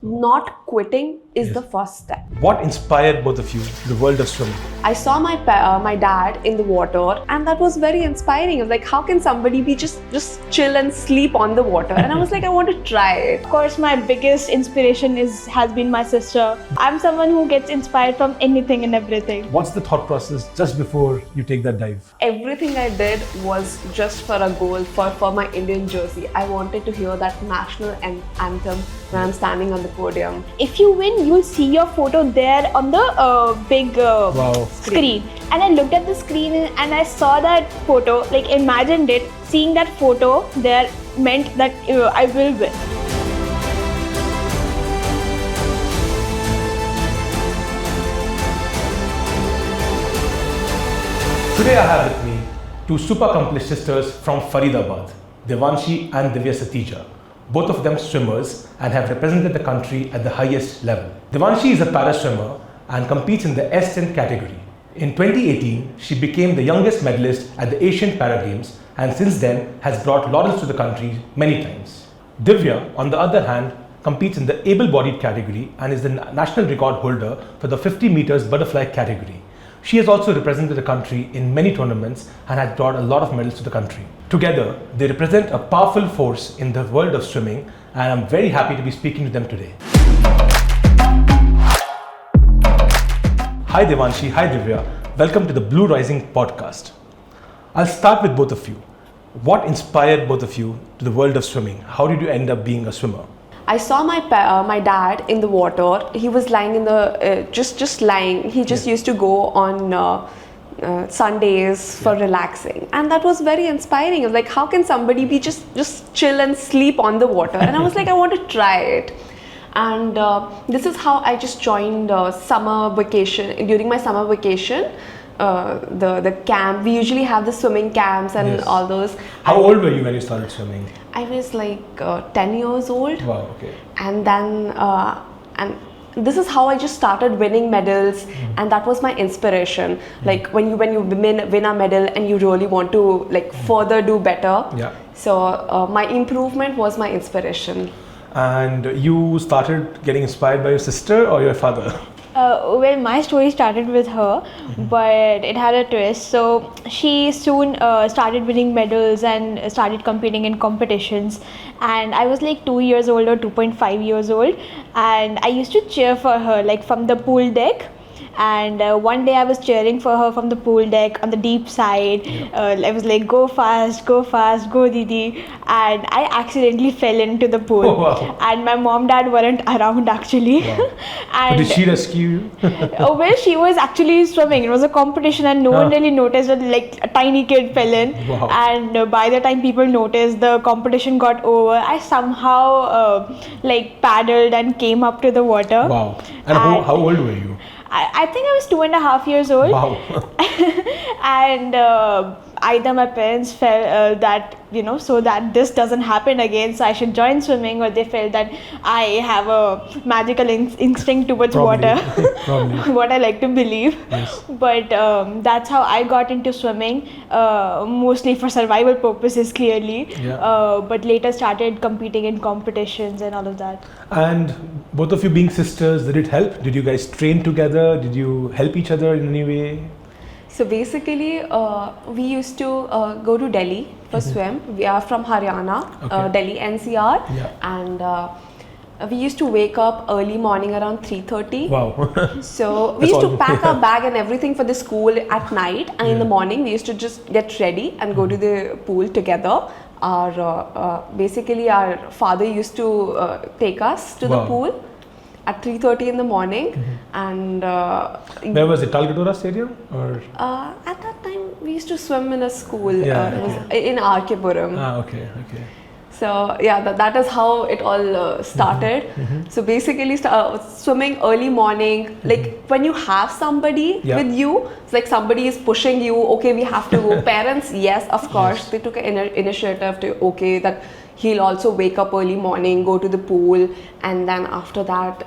not quitting is the first step. What inspired both of you to the world of swimming? I saw my dad in the water, and that was very inspiring. I was like, how can somebody be just chill and sleep on the water? And I was like, I want to try it. Of course, my biggest inspiration has been my sister. I'm someone who gets inspired from anything and everything. What's the thought process just before you take that dive? Everything I did was just for a goal, for my Indian jersey. I wanted to hear that national anthem when I'm standing on the podium. If you win, you'll see your photo there on the big screen. And I looked at the screen and I saw that photo, like imagined it. Seeing that photo there meant that I will win. Today I have with me two super accomplished sisters from Faridabad, Devanshi and Divya Satija. Both of them swimmers and have represented the country at the highest level. Devanshi is a para swimmer and competes in the S10 category. In 2018, she became the youngest medalist at the Asian Para Games and since then has brought laurels to the country many times. Divya, on the other hand, competes in the able-bodied category and is the national record holder for the 50 meters butterfly category. She has also represented the country in many tournaments and has brought a lot of medals to the country. Together, they represent a powerful force in the world of swimming and I'm very happy to be speaking to them today. Hi Devanshi, hi Divya. Welcome to the Blue Rising Podcast. I'll start with both of you. What inspired both of you to the world of swimming? How did you end up being a swimmer? I saw my dad in the water. He was lying in the just lying. He just used to go on Sundays for relaxing, and that was very inspiring. I was like, how can somebody be just chill and sleep on the water? And I was like, I want to try it. And this is how I just joined summer vacation. During my summer vacation, the camp, we usually have the swimming camps and all those. How old were you when you started swimming? I was like 10 years old. Wow, okay. And then and this is how I just started winning medals, and that was my inspiration. Like when you win a medal and you really want to like further do better. Yeah. So my improvement was my inspiration. And you started getting inspired by your sister or your father? Well, my story started with her, but it had a twist. So she soon started winning medals and started competing in competitions. And I was like 2 years old or 2.5 years old. And I used to cheer for her like from the pool deck. And one day I was cheering for her from the pool deck on the deep side. I was like, go fast, go Didi. And I accidentally fell into the pool. Oh, wow. And my mom, dad weren't around actually. Wow. And But did she rescue you? well, she was actually swimming. It was a competition and no one really noticed that like a tiny kid fell in. Wow. And by the time people noticed, the competition got over. I somehow like paddled and came up to the water. Wow. And how old were you? I think I was 2.5 years old. Wow. And either my parents felt that, so that this doesn't happen again, so I should join swimming, or they felt that I have a magical instinct towards water. Probably. What I like to believe. Yes. But that's how I got into swimming, mostly for survival purposes, clearly. Yeah. But later started competing in competitions and all of that. And both of you being sisters, did it help? Did you guys train together? Did you help each other in any way? So basically, we used to go to Delhi for swim. We are from Haryana, Delhi NCR, and we used to wake up early morning around 3:30. Wow. So we used to pack our bag and everything for the school at night, and in the morning we used to just get ready and go to the pool together. Basically our father used to take us to the pool at 3:30 in the morning, and where was it? Talgadora Stadium or? At that time we used to swim in a school. Yeah, it was in RK-puram. Okay. So yeah, that is how it all started. So basically swimming early morning, like when you have somebody with you, it's like somebody is pushing you, okay, we have to go. Parents, yes, of course, they took an initiative to, okay, that he'll also wake up early morning, go to the pool, and then after that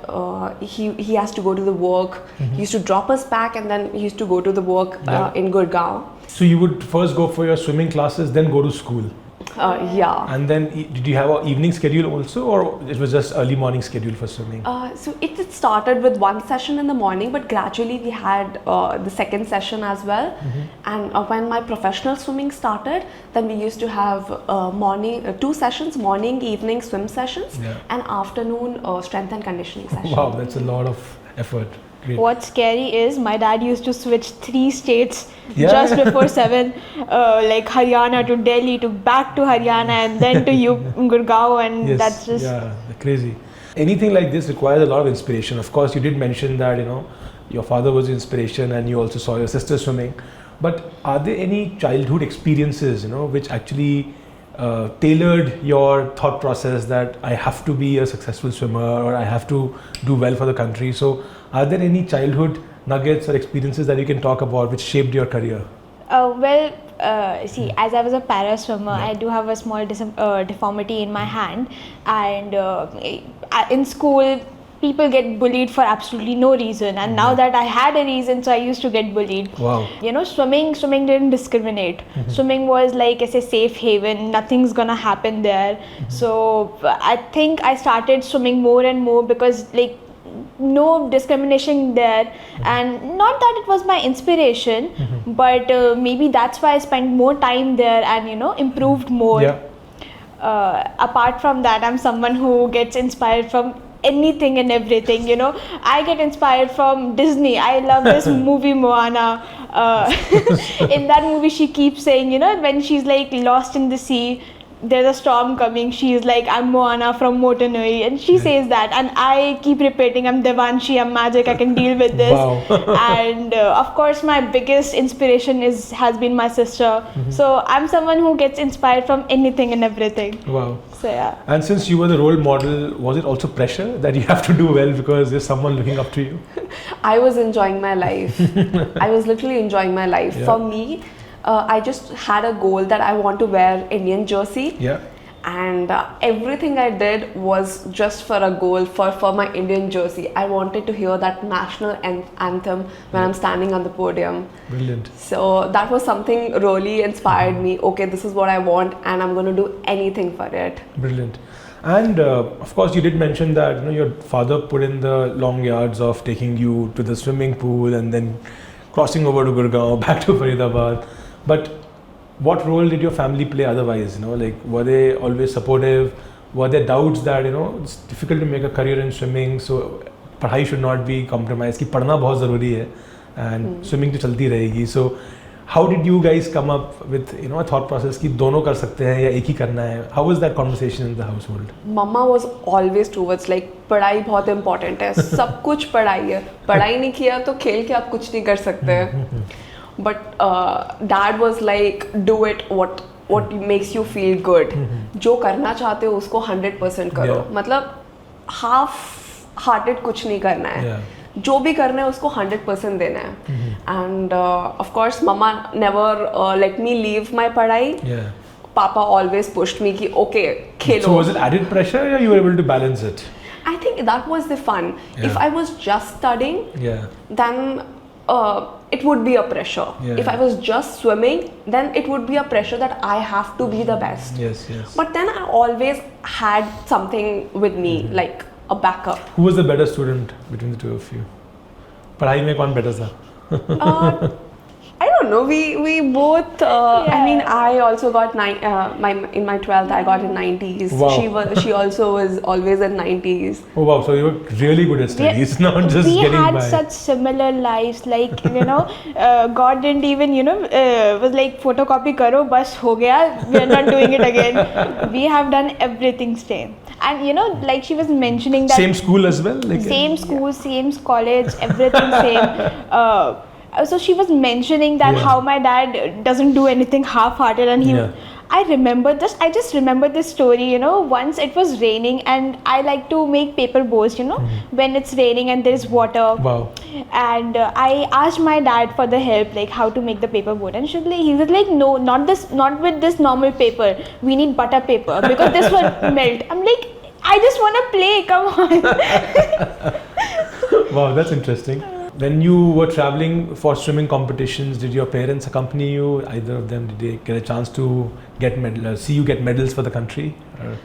he has to go to the work. He used to drop us back and then he used to go to the work in Gurgaon. So you would first go for your swimming classes, then go to school? Yeah. And then did you have an evening schedule also, or it was just early morning schedule for swimming? So it started with one session in the morning, but gradually we had the second session as well. And when my professional swimming started, then we used to have morning 2 sessions, morning, evening swim sessions, and afternoon strength and conditioning session. Wow, that's a lot of effort. Great. What's scary is my dad used to switch 3 states Yeah. just before 7, like Haryana to Delhi to back to Haryana and then to Gurgaon, and Yes, that's just crazy. Anything like this requires a lot of inspiration. Of course, you did mention that your father was inspiration, and you also saw your sister swimming. But are there any childhood experiences which actually tailored your thought process that I have to be a successful swimmer or I have to do well for the country? So are there any childhood nuggets or experiences that you can talk about which shaped your career? See, as I was a para swimmer, I do have a small deformity in my hand, and in school people get bullied for absolutely no reason, and now that I had a reason, so I used to get bullied. Wow. Swimming didn't discriminate. Swimming was like a safe haven, nothing's gonna happen there. So I think I started swimming more and more because like no discrimination there, and not that it was my inspiration, but maybe that's why I spent more time there and improved more. Apart from that, I'm someone who gets inspired from anything and everything. I get inspired from Disney. I love this movie Moana. In that movie she keeps saying, when she's like lost in the sea, there's a storm coming, she's like, I'm Moana from Motonui, and she says that, and I keep repeating, I'm Devanshi, I'm magic, I can deal with this. Wow. And of course my biggest inspiration has been my sister. So I'm someone who gets inspired from anything and everything. Wow. So yeah. And since you were the role model, was it also pressure that you have to do well because there's someone looking up to you? I was enjoying my life. I was literally enjoying my life. Yeah. For me, I just had a goal that I want to wear Indian jersey. Yeah. And everything I did was just for a goal for my Indian jersey. I wanted to hear that national anthem when I'm standing on the podium. Brilliant. So that was something really inspired me. Okay, this is what I want, and I'm going to do anything for it. Brilliant. And of course, you did mention that your father put in the long yards of taking you to the swimming pool and then crossing over to Gurgaon, back to Faridabad. But what role did your family play otherwise? Were they always supportive? Were there doubts that it's difficult to make a career in swimming, so पढ़ाई should not be compromised, कि पढ़ना बहुत ज़रूरी है, and swimming तो चलती रहेगी. So how did you guys come up with a thought process कि दोनों कर सकते हैं या एक ही करना है? How was that conversation in the household? Mama was always towards like पढ़ाई बहुत important है, सब कुछ पढ़ाई है, पढ़ाई नहीं किया तो खेल के आप कुछ नहीं कर सकते. But dad was like, do it what makes you feel good. जो करना चाहते हो उसको 100% करो. मतलब half-hearted कुछ नहीं करना है. जो भी करना है उसको 100% देना है. And of course, Mama never let me leave my पढ़ाई. Papa always pushed me कि okay, Khelo. So was it added pressure or you were able to balance it? I think that was the fun. If I was just studying, then it would be a pressure. If I was just swimming, then it would be a pressure that I have to be the best. Yes. But then I always had something with me, like a backup. Who was the better student between the two of you? पढ़ाई में कौन better था? I don't know. We both. I mean, I also got in my 12th. I got in 90s. Wow. She also was always in 90s. Oh wow! So you were really good at studies, not just getting by. We had such similar lives. Like God didn't even was like photocopy karo, bas ho gaya. We are not doing it again. We have done everything same. And like she was mentioning that same school as well. Like same school, same college, everything same. So she was mentioning that how my dad doesn't do anything half-hearted, and I just remember this story. Once it was raining, and I like to make paper boats. When it's raining and there is water. Wow. And I asked my dad for the help, like how to make the paper boat, and he was like, no, not with this normal paper. We need butter paper because this will melt. I'm like, I just want to play. Come on. Wow, that's interesting. When you were traveling for swimming competitions, did your parents accompany you? Either of them, did they get a chance to see you get medals for the country? Or?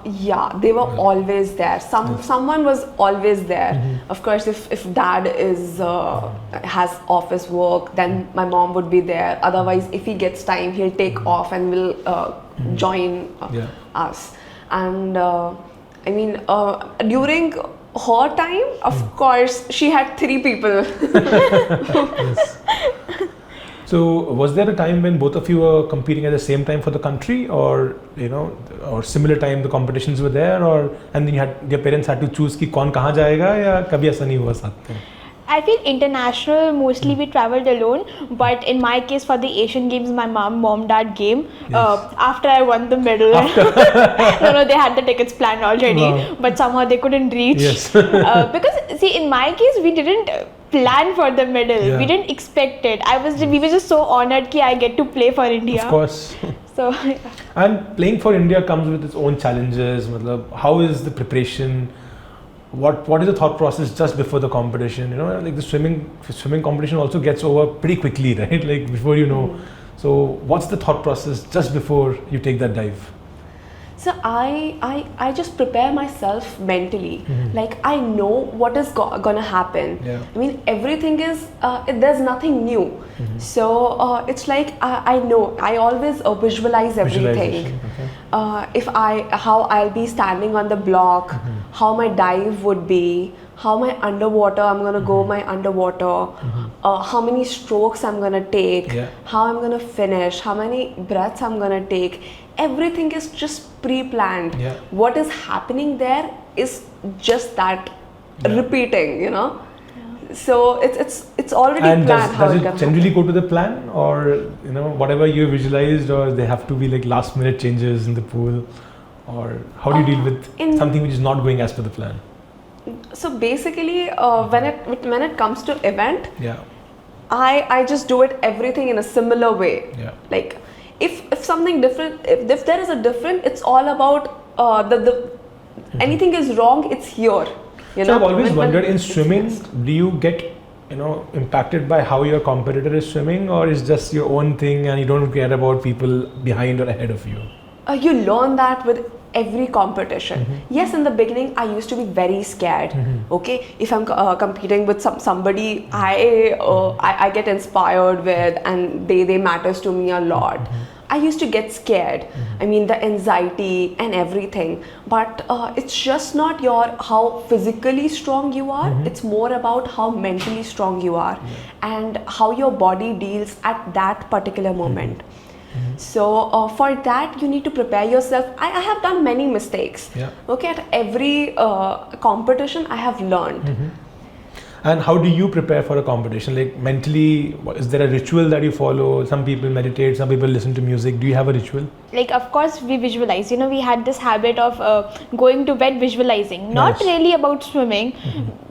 Yeah, they were always there. Someone was always there. Of course, if dad has office work, then my mom would be there. Otherwise, if he gets time, he'll take off and will join us. And I mean, during her time, of course, she had 3 people. Yes. So, was there a time when both of you were competing at the same time for the country, or or similar time the competitions were there, and then your parents had to choose कि कौन कहाँ जाएगा, या कभी ऐसा नहीं हुआ साथ में? I feel international, mostly we traveled alone, but in my case for the Asian Games, my mom, dad came after I won the medal. No, they had the tickets planned already, but somehow they couldn't reach. Yes. Because see, in my case, we didn't plan for the medal. Yeah. We didn't expect it. We were just so honored that I get to play for India. Of course. So. And playing for India comes with its own challenges. How is the preparation? What is the thought process just before the competition? Like the swimming competition also gets over pretty quickly, right? Like before you know. So what's the thought process just before you take that dive? So I just prepare myself mentally. Like I know what is gonna happen. Yeah. I mean, everything is there's nothing new. So it's like I know. I always visualize everything. Okay. How I'll be standing on the block, how my dive would be, how my underwater I'm gonna go my underwater, how many strokes I'm gonna take, how I'm gonna finish, how many breaths I'm gonna take. Everything is just pre-planned. Yeah. What is happening there is just that repeating, So it's already and planned. Does it generally go to the plan, or whatever you visualized, or they have to be like last minute changes in the pool, or how do you deal with something which is not going as per the plan? So basically, when it comes to event, Yeah. I just do it everything in a similar way. Yeah. Like if something different, if there is a different, it's all about the anything is wrong, it's here. So I've always wondered, in swimming, do you get impacted by how your competitor is swimming, or is just your own thing and you don't care about people behind or ahead of you? You learn that with every competition. Yes, in the beginning I used to be very scared. Okay, if I'm competing with somebody I get inspired with, and they matters to me a lot. I used to get scared. I mean, the anxiety and everything. But it's just not how physically strong you are. It's more about how mentally strong you are, and how your body deals at that particular moment. So for that you need to prepare yourself. I have done many mistakes. Okay, at every competition I have learned. And how do you prepare for a competition? Like mentally, is there a ritual that you follow? Some people meditate, some people listen to music. Do you have a ritual? Like, of course, we visualize. We had this habit of going to bed visualizing. Not really about swimming.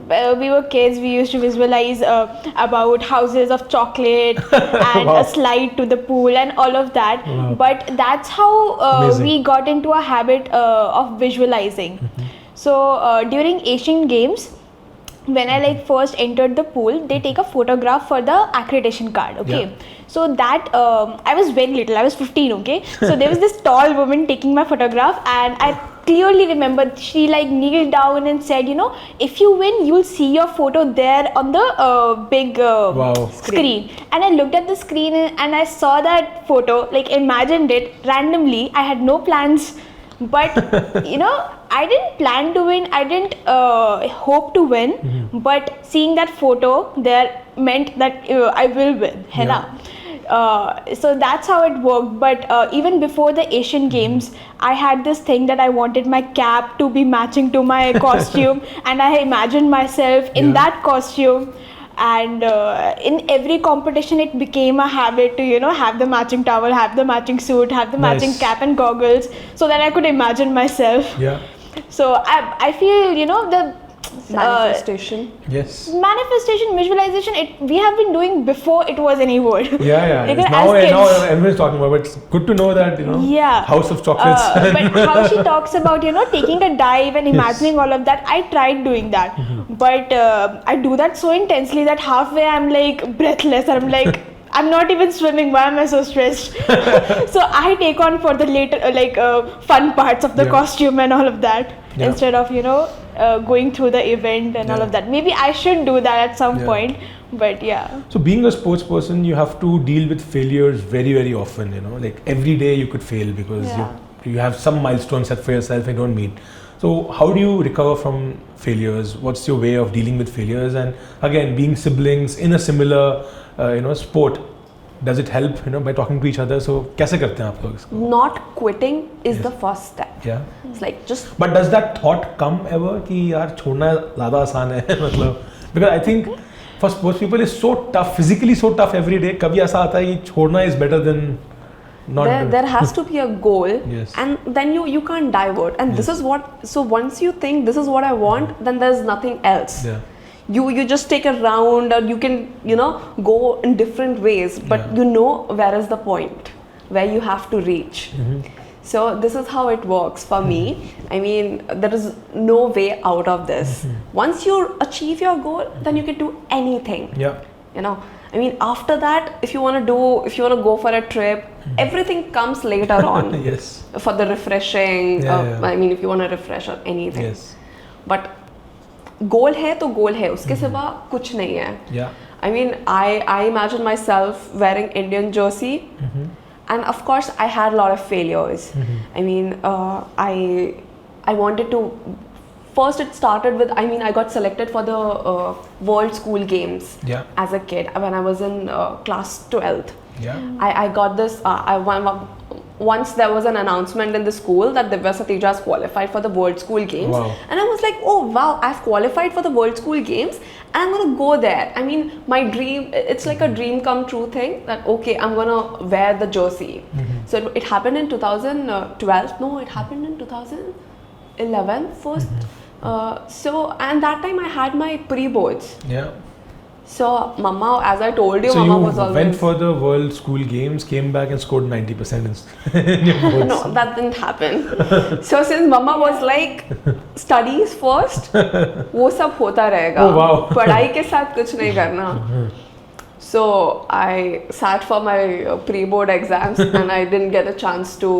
We were kids, we used to visualize about houses of chocolate and a slide to the pool and all of that. But that's how we got into a habit of visualizing. So during Asian Games, when I first entered the pool, they take a photograph for the accreditation card. Okay, so that I was very little, I was 15. Okay, so there was this tall woman taking my photograph, and I clearly remember she kneeled down and said, if you win, you'll see your photo there on the big screen. And I looked at the screen and I saw that photo, imagined it randomly. I had no plans, but I didn't plan to win, I didn't hope to win, but seeing that photo there meant that I will win. So that's how it worked. But even before the Asian Games, I had this thing that I wanted my cap to be matching to my costume, and I imagined myself in that costume. And in every competition it became a habit to have the matching towel, have the matching suit, have the matching cap and goggles, so that I could imagine myself. So I feel the manifestation. Manifestation, visualization, we have been doing before it was any word. Now everyone's talking about it. It's good to know that House of Chocolates. But how she talks about taking a dive and imagining all of that, I tried doing that. But I do that so intensely that halfway I'm like breathless. I'm like, I'm not even swimming. Why am I so stressed? So I take on for the later, fun parts of the costume and all of that instead of going through the event and all of that. Maybe I should do that at some point. But yeah. So being a sports person, you have to deal with failures very, very often. Like every day you could fail because you have some milestones set for yourself and don't meet. So how do you recover from failures? What's your way of dealing with failures? And again, being siblings in a similar sport, does it help by talking to each other? So कैसे करते हैं आप लोग इसको? Not quitting is the first step. Yeah. It's like just. But does that thought come ever कि यार छोड़ना ज़्यादा आसान है मतलब? Because I think for sports people it's so tough, physically so tough every day. कभी ऐसा आता है कि छोड़ना is better than not. There has to be a goal, Yes. and then you can't divert. And this is what. So once you think this is what I want, then there's nothing else. Yeah. You just take a round, or you can go in different ways, but where is the point where you have to reach. So this is how it works for me. I mean, there is no way out of this. Once you achieve your goal, then you can do anything. Yeah. I mean, after that, if you want to go for a trip, everything comes later on. Yes. For the refreshing. I mean, if you want to refresh or anything. Yes. But गोल है तो गोल है, उसके सिवा कुछ नहीं है. Yeah. I mean, I imagine myself wearing Indian jersey, and of course I had a lot of failures. I mean, I wanted to. First, it started with, I got selected for the World School Games as a kid when I was in class 12th. Yeah. I got this. Once there was an announcement in the school that Divya Satija has qualified for the World School Games. Wow. And I was like, oh wow, I've qualified for the World School Games and I'm going to go there. I mean, my dream, it's like a dream come true thing that, okay, I'm going to wear the jersey. So it happened in 2012. No, it happened in 2011 first. And that time I had my pre-boards. Yeah. So Mama, as I told you, so Mama you was always... went for the World School Games, came back and scored 90% in your boards. No, that didn't happen. So since Mama was like, studies first, वो सब होता रहेगा. Oh wow. पढ़ाई के साथ कुछ नहीं करना. So I sat for my pre-board exams and I didn't get a chance to...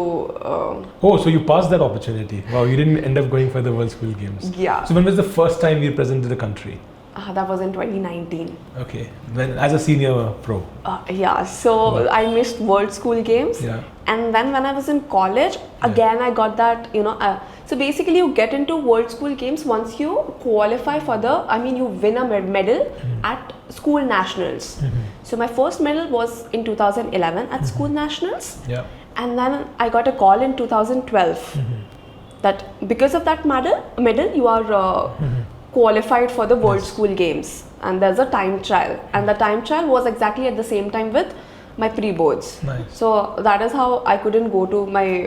Oh, so you passed that opportunity. Wow, you didn't end up going for the World School Games. Yeah. So when was the first time you represented the country? That was in 2019. Okay, when as a senior pro. Yeah, so I missed World School Games. Yeah. And then when I was in college, again I got that, so basically you get into World School Games once you qualify for you win a medal at school nationals. So my first medal was in 2011 at school nationals. Yeah. And then I got a call in 2012 that because of that medal you are qualified for the World School Games, and there's a time trial, and the time trial was exactly at the same time with my pre-boards. Nice. So that is how I couldn't go to my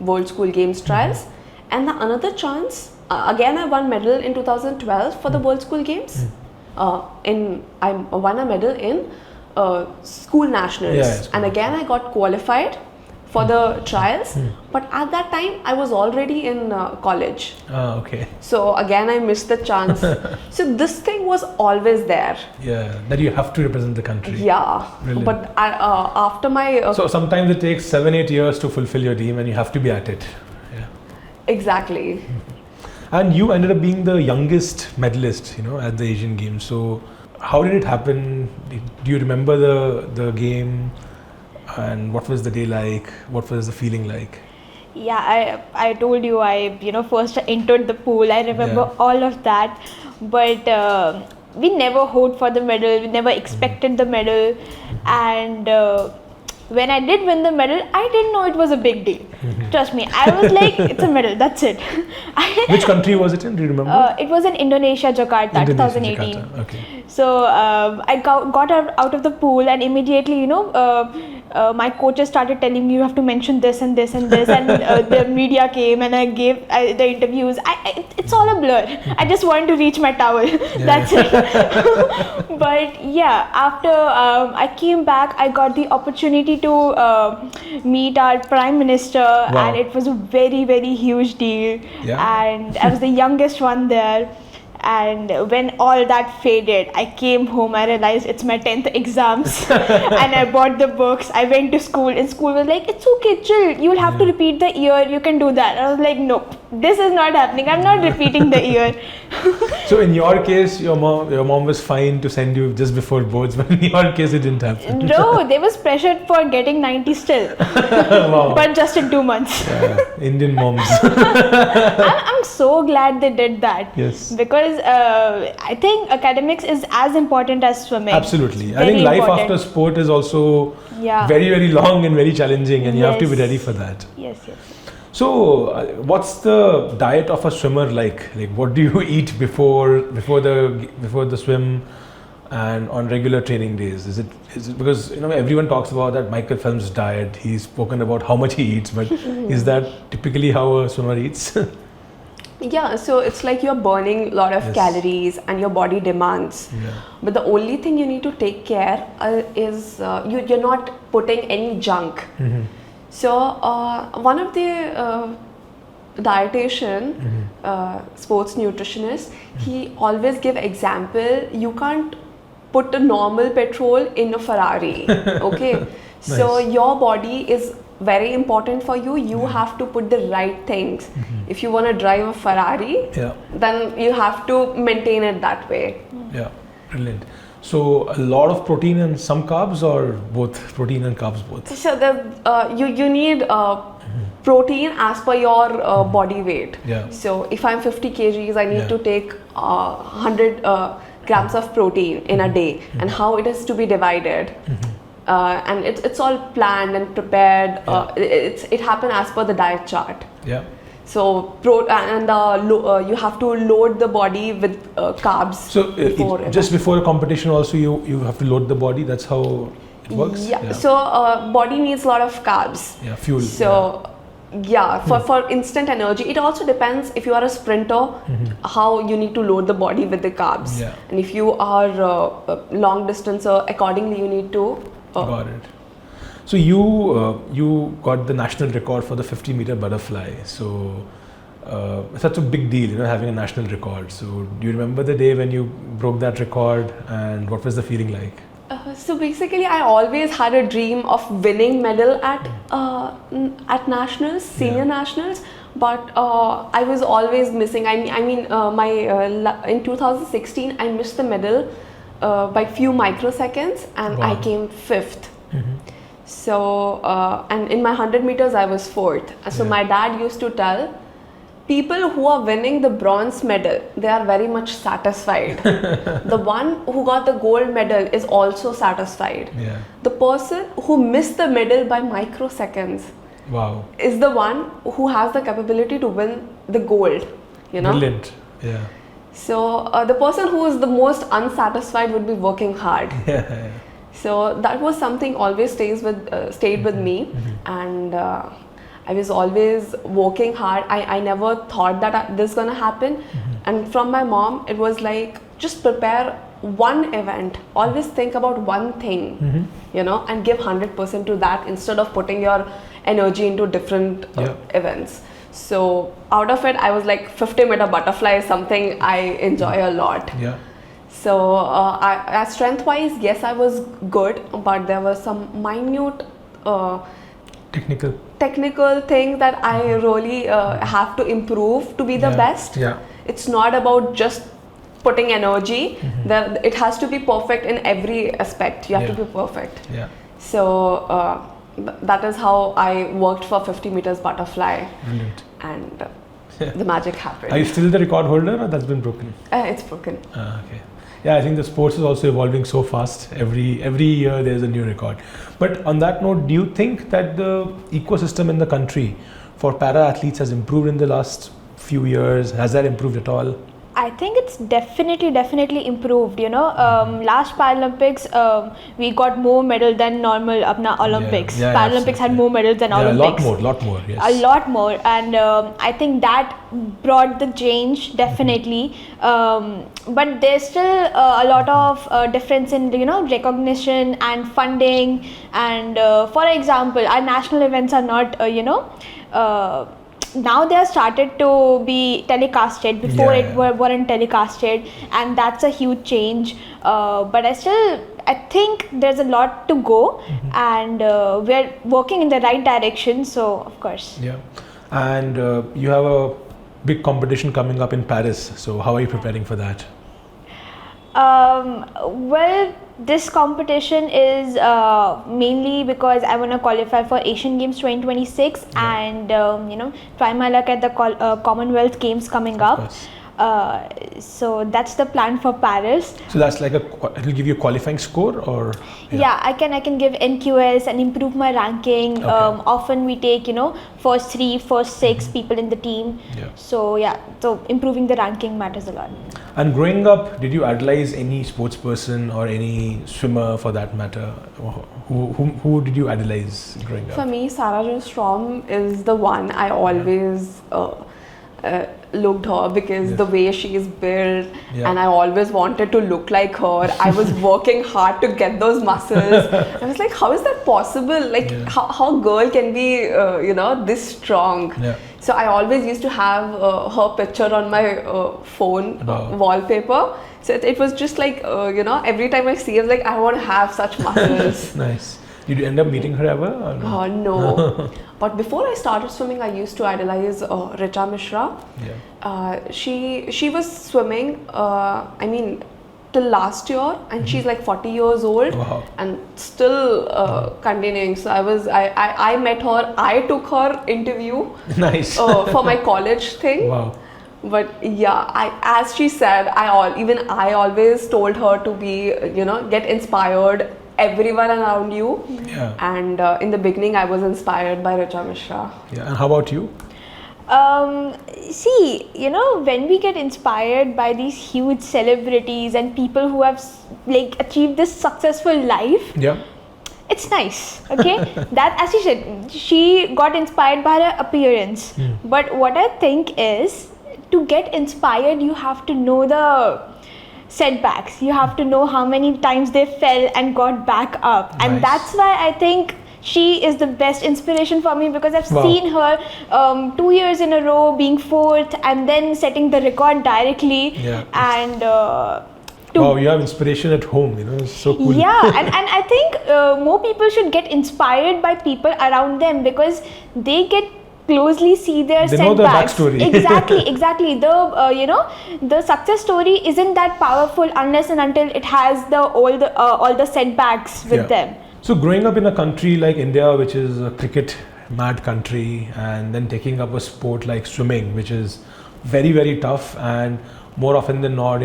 World School Games trials. And the another chance, again I won medal in 2012 for the World School Games. I won a medal in school nationals, and again I got qualified for the trials, but at that time I was already in college. Okay. So again I missed the chance. So this thing was always there. Yeah, that you have to represent the country. Yeah. Brilliant. But after my... So sometimes it takes 7-8 years to fulfill your dream and you have to be at it. Yeah. Exactly. And you ended up being the youngest medalist, at the Asian Games. So how did it happen? Do you remember the game? And what was the day like? What was the feeling like? Yeah, I told you I first entered the pool. I remember all of that, but we never hoped for the medal. We never expected the medal, and when I did win the medal, I didn't know it was a big deal. Trust me, I was like, it's a medal, that's it. Which country was it in? Do you remember? It was in Indonesia, Jakarta, 2018. Jakarta. Okay. So I got out of the pool, and immediately, my coaches started telling me you have to mention this and this and this, and the media came and I gave the interviews. It's all a blur. I just wanted to reach my towel. That's it. But yeah, after I came back, I got the opportunity to meet our Prime Minister, and it was a very, very huge deal. And I was the youngest one there. And when all that faded, I came home, I realized it's my 10th exams and I bought the books. I went to school and school was like, it's okay, chill, you'll have to repeat the year, you can do that. I was like, nope, this is not happening, I'm not repeating the year. So in your case, your mom was fine to send you just before boards, but in your case it didn't happen. No, they was pressured for getting 90 still. Wow. But just in 2 months. Indian moms. I'm so glad they did that. Yes. Because I think academics is as important as swimming. Absolutely. I Very think life important. after sport is also very, very long and very challenging, and you have to be ready for that. Yes. So, what's the diet of a swimmer like? Like, what do you eat before the swim, and on regular training days? Is it because everyone talks about that Michael Phelps diet? He's spoken about how much he eats, but is that typically how a swimmer eats? Yeah, so it's like you're burning a lot of calories and your body demands. Yeah. But the only thing you need to take care is you're not putting any junk. So one of the dietitian, sports nutritionist, he always give example, you can't put a normal petrol in a Ferrari, okay? So your body is very important for you. You have to put the right things. If you want to drive a Ferrari, then you have to maintain it that way. Yeah, brilliant. So a lot of protein and some carbs, or both protein and carbs both? So you need protein as per your body weight. Yeah. So if I'm 50 kgs, I need to take 100 grams of protein in a day, and how it is to be divided. And it's all planned and prepared. It happens as per the diet chart. Yeah. So you have to load the body with carbs. So just before a competition also you have to load the body. That's how it works. Yeah. So body needs a lot of carbs. Yeah, fuel. So for instant energy. It also depends if you are a sprinter, how you need to load the body with the carbs. Yeah. And if you are a long distancer, accordingly you need to. Got it. So you got the national record for the 50-meter butterfly. So such a big deal, having a national record. So do you remember the day when you broke that record, and what was the feeling like? So basically, I always had a dream of winning medal at nationals, senior nationals, but I was always missing. In 2016, I missed the medal by few microseconds, and I came 5th. So and in my 100 meters, I was 4th. So my dad used to tell, people who are winning the bronze medal, they are very much satisfied. The one who got the gold medal is also satisfied. Yeah. The person who missed the medal by microseconds is the one who has the capability to win the gold. Brilliant. Yeah. So the person who is the most unsatisfied would be working hard. Yeah. So that was something always stayed with me, and I was always working hard. I never thought that this is gonna happen. And from my mom, it was like, just prepare one event. Always think about one thing, and give 100% to that instead of putting your energy into different events. So out of it, I was like, 50-meter butterfly is something I enjoy a lot. Yeah. So strength-wise, yes, I was good, but there were some minute technical things that I really have to improve to be the best. Yeah. It's not about just putting energy. It has to be perfect in every aspect. You have to be perfect. Yeah. So that is how I worked for 50 meters butterfly. Brilliant. And the magic happened. Are you still the record holder, or that's been broken? It's broken. Okay. Yeah, I think the sports is also evolving so fast. Every year there's a new record. But on that note, do you think that the ecosystem in the country for para athletes has improved in the last few years? Has that improved at all? I think it's definitely improved. Last Paralympics, we got more medals than normal Olympics. Paralympics had more medals than Olympics. A lot more. Yes. A lot more, and I think that brought the change definitely. But there's still a lot of difference in recognition and funding. And for example, our national events are not now they are started to be telecasted. Before Yeah, weren't telecasted, and that's a huge change. But I think there's a lot to go, and we're working in the right direction. So of course. Yeah. And you have a big competition coming up in Paris. So how are you preparing for that? Well, this competition is mainly because I want to qualify for Asian Games 2026 and try my luck at the Commonwealth Games coming Of up. course. So that's the plan for Paris. So that's like it'll give you a qualifying score, or? Yeah, I can give NQS and improve my ranking. Okay. Often we take first 3, first 6 people in the team. Yeah. So so improving the ranking matters a lot. And growing up, did you idolize any sports person or any swimmer for that matter? Who did you idolize growing up? For me, Sarah Jo Strom is the one I always looked her, because the way she is built, and I always wanted to look like her. I was working hard to get those muscles. I was like, how is that possible? Like, how a girl can be this strong? Yeah. So I always used to have her picture on my phone wallpaper. So it was just like every time I see her, like, I want to have such muscles. Nice. Did you end up meeting her ever? Or no? No. But before I started swimming, I used to idolize Richa Mishra. Yeah. She was swimming, till last year, and she's like 40 years old. Wow. And still continuing. So I met her. I took her interview. Nice. For my college thing. Wow. But yeah, as she said, I always told her to be, get inspired. Everyone around you. Yeah. And in the beginning, I was inspired by Richa Mishra. Yeah. And how about you? See, when we get inspired by these huge celebrities and people who have achieved this successful life, Yeah. it's nice, okay? That, as she said, she got inspired by her appearance. But what I think is, to get inspired, you have to know the setbacks. You have to know how many times they fell and got back up. Nice. And that's why I think she is the best inspiration for me, because I've seen her 2 years in a row being 4th and then setting the record directly. Yeah. And wow, you have inspiration at home, it's so cool. yeah, and I think more people should get inspired by people around them, because they get closely see their They setbacks. know the backstory. Exactly. The success story isn't that powerful unless and until it has all the setbacks with them. So growing up in a country like India, which is a cricket mad country, and then taking up a sport like swimming, which is very, very tough, and more often than not,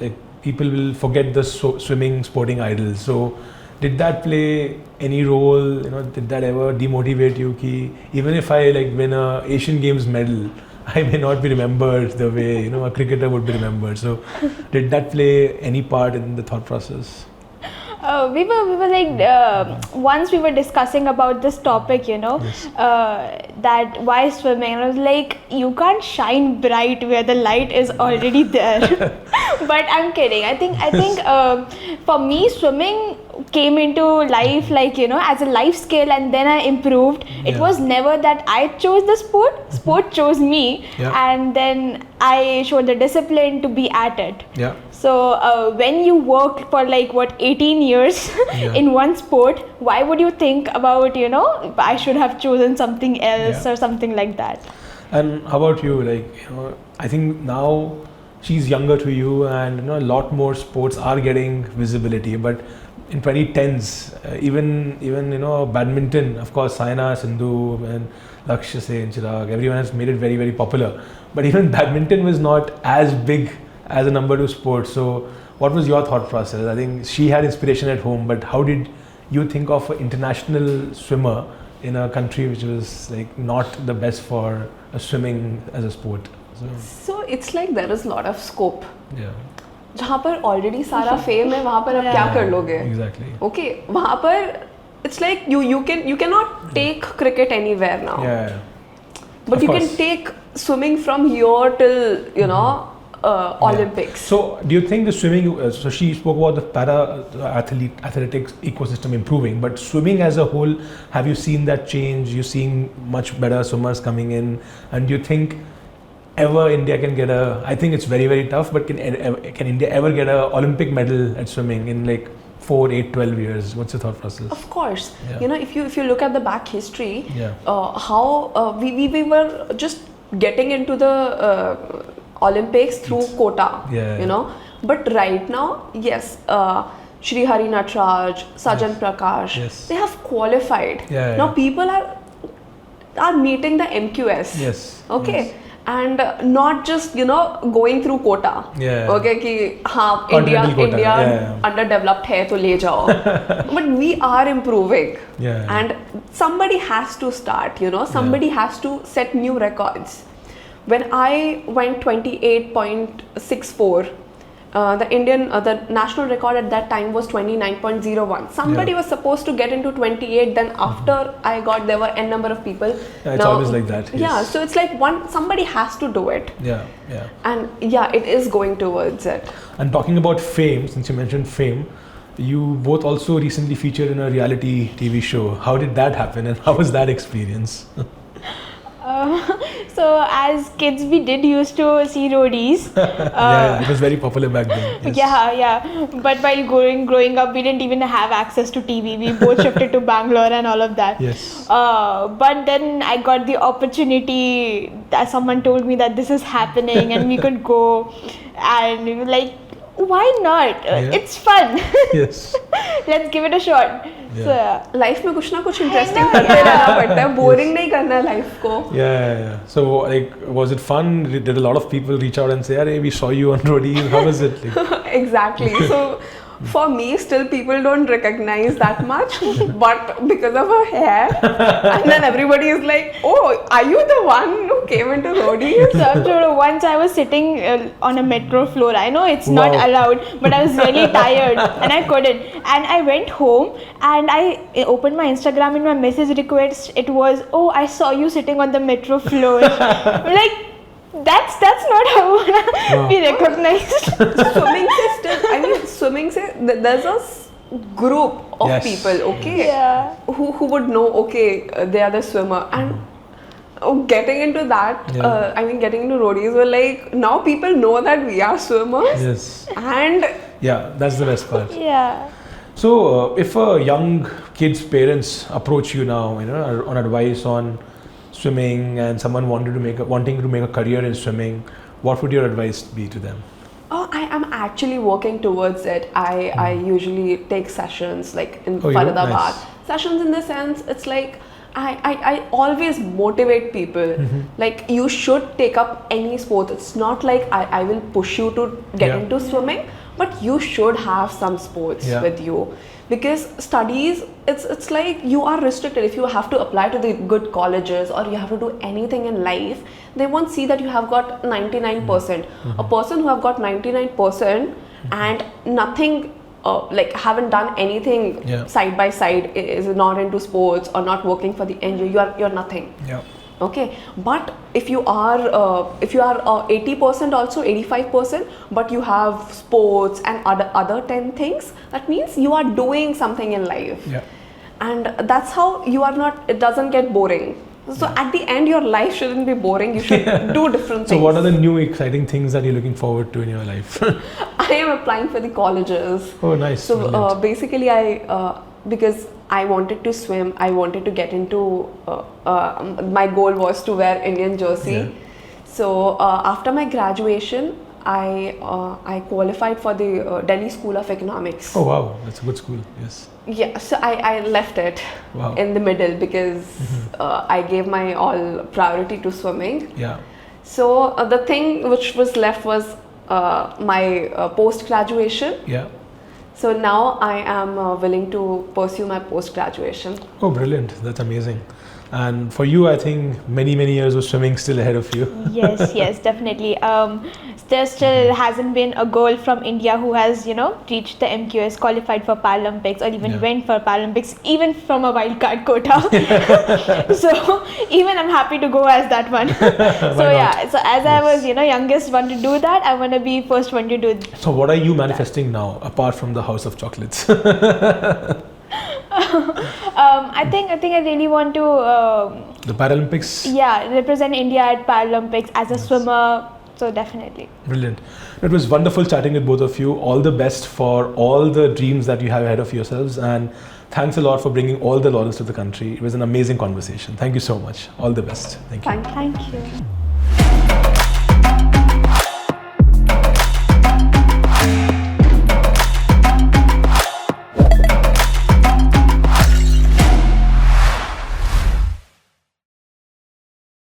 like people will forget the swimming sporting idols. So did that play any role? Did that ever demotivate you? Ki even if I win a Asian Games medal, I may not be remembered the way a cricketer would be remembered. So did that play any part in the thought process? We were once we were discussing about this topic, Yes. that why swimming, and I was like, you can't shine bright where the light is already there. But I'm kidding. I think for me, swimming came into life as a life skill, and then I improved. It was never that I chose the sport chose me, and then I showed the discipline to be at it. Yeah. So when you work for 18 years in one sport, why would you think about I should have chosen something else or something like that? And how about you? I think now she's younger to you, and a lot more sports are getting visibility. But in 2010s, even badminton, of course, Saina, Sindhu, and Lakshya Sen, Chirag, everyone has made it very, very popular. But even badminton was not as big as a number 2 sport. So what was your thought process? I think she had inspiration at home, but how did you think of an international swimmer in a country which was not the best for swimming as a sport? So it's like there is a lot of scope. Yeah. जहाँ पर already सारा fame है, वहाँ पर आप क्या कर लोगे? Exactly. Okay, वहाँ पर it's like you cannot take cricket anywhere now. Yeah. But you can take swimming from here till Olympics. So, do you think the swimming? So she spoke about the athletics ecosystem improving, but swimming as a whole, have you seen that change? You're seeing much better swimmers coming in, and do you think ever India can get a? I think it's very, very tough, but can India ever get a Olympic medal at swimming in like 4, 8, 12 years? What's your thought process? Of course, Yeah. if you look at the back history, Yeah. How we were just getting into the Olympics through quota, Yeah. But right now, yes, Shri Hari Natraj, Sajan Prakash, Yes. they have qualified. Yeah, Now yeah. people are meeting the MQS. Yes. Okay. Yes. And not just going through quota. Yeah. Okay, कि हाँ Continental quota. India Yeah. underdeveloped है तो ले जाओ. But we are improving. Yeah. And somebody has to start. Somebody has to set new records. When I went 28.64, the national record at that time was 29.01. Somebody was supposed to get into 28. Then after I got, there were n number of people. Yeah, it's always like that. Yes. Yeah, so it's like somebody has to do it. Yeah, yeah. And yeah, it is going towards it. And talking about fame, since you mentioned fame, you both also recently featured in a reality TV show. How did that happen, and how was that experience? So as kids, we did used to see roadies. Yeah, it was very popular back then. Yes. Yeah. But while growing up, we didn't even have access to TV. We both shifted to Bangalore and all of that. Yes. But then I got the opportunity that someone told me that this is happening and we could go, and we were like, why not? Yeah. It's fun. Yes. Let's give it a shot. Yeah. So, life में कुछ ना कुछ interesting करते रहना पड़ता है. Boring नहीं करना है लाइफ को. Yeah. So, like, was it fun? Did a lot of people reach out and say, "Hey, we saw you on roadies"? How was it? Like? Exactly. So for me, still people don't recognize that much, but because of her hair, and then everybody is like, "Oh, are you the one who came into roadies?" so once I was sitting on a metro floor. I know it's not Wow. allowed, but I was really tired and I couldn't. And I went home and I opened my Instagram. In my message request, it was, "Oh, I saw you sitting on the metro floor." I'm like, that's not how I wanna be recognized. Swimming se there's a group of Yes. people, okay, Yeah. who would know, okay, they are the swimmer, and getting into that, Yeah. getting into roadies were like, now people know that we are swimmers, Yes. and Yeah, that's the best part. Yeah. So, if a young kid's parents approach you now, on advice on swimming, and someone wanting to make a career in swimming, what would your advice be to them? Oh, I am actually working towards it. I usually take sessions like in Oh, you do? Faridabad. Nice. Sessions in the sense, it's like I always motivate people. Like, you should take up any sport. It's not like I will push you to get Yeah. into swimming, but you should have some sports Yeah. with you. Because studies, it's like you are restricted. If you have to apply to the good colleges or you have to do anything in life, they won't see that you have got 99%. A person who have got 99% and nothing, like haven't done anything Yeah. side by side, is not into sports or not working for the NGO, you're nothing. Yeah. Okay, but if you are 80% also 85%, but you have sports and other 10 things, that means you are doing something in life. Yeah. And that's how you are not, it doesn't get boring. So at the end, your life shouldn't be boring. You should do different things. So, what are the new exciting things that you're looking forward to in your life? I am applying for the colleges. Oh, nice. So Brilliant. basically, because I wanted to swim, I wanted to get into, my goal was to wear Indian jersey. Yeah. So after my graduation, I qualified for the Delhi School of Economics. Oh, wow. That's a good school. Yes. Yeah, so I left it Wow. in the middle because I gave my all priority to swimming. Yeah. So the thing which was left was my post-graduation. Yeah. So now I am willing to pursue my post-graduation. Oh, brilliant. That's amazing. And for you, I think many years of swimming still ahead of you. Yes, definitely. there still hasn't been a girl from India who has, reached the MQS, qualified for Paralympics, or even went for Paralympics, even from a wildcard quota. So even I'm happy to go as that one. So as I was, youngest one to do that, I want to be first one to do. So what are you manifesting now, apart from the House of Chocolates? I think I really want to. The Paralympics. Yeah, represent India at Paralympics as a swimmer. So definitely. Brilliant. It was wonderful chatting with both of you. All the best for all the dreams that you have ahead of yourselves, and thanks a lot for bringing all the laurels to the country. It was an amazing conversation. Thank you so much. All the best. Thank you. Thank you.